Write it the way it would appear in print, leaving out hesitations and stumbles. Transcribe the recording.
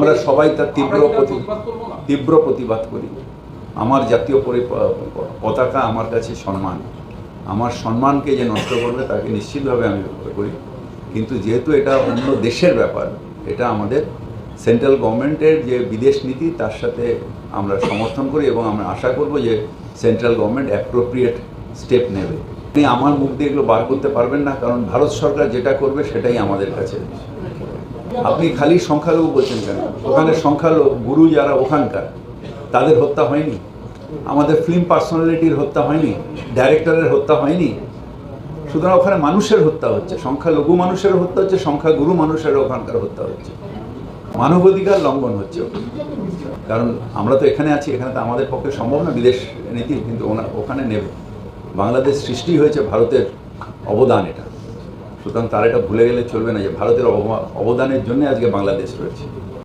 আমরা সবাই তার তীব্র প্রতিবাদ করি। আমার জাতীয় পতাকা আমার কাছে সম্মান, আমার সম্মানকে যে নষ্ট করবে তাকে নিশ্চিতভাবে আমি করি। কিন্তু যেহেতু এটা অন্য দেশের ব্যাপার, এটা আমাদের সেন্ট্রাল গভর্নমেন্টের যে বিদেশ নীতি তার সাথে আমরা সমর্থন করি এবং আমরা আশা করব যে সেন্ট্রাল গভর্নমেন্ট অ্যাপ্রোপ্রিয়েট স্টেপ নেবে। আপনি আমার মুখ দিয়ে এগুলো বার করতে পারবেন না, কারণ ভারত সরকার যেটা করবে সেটাই আমাদের কাছে। আপনি খালি সংখ্যালঘু বলছেন কেন? ওখানে সংখ্যালঘু গুরু যারা ওখানকার তাদের হত্যা হয়নি? আমাদের ফিল্ম পার্সোনালিটির হত্যা হয়নি? ডাইরেক্টরের হত্যা হয়নি? সুতরাং ওখানে মানুষের হত্যা হচ্ছে, সংখ্যালঘু মানুষের হত্যা হচ্ছে, সংখ্যাগুরু মানুষের ওখানকার হত্যা হচ্ছে, মানবাধিকার লঙ্ঘন হচ্ছে। কারণ আমরা তো এখানে আছি, এখানে তো আমাদের পক্ষে সম্ভব না বিদেশ নীতি, কিন্তু ওখানে নেবে। বাংলাদেশ সৃষ্টি হয়েছে ভারতের অবদান, এটা সুতরাং তারা এটা ভুলে গেলে চলবে না যে ভারতের অবদানের জন্য আজকে বাংলাদেশ রয়েছে।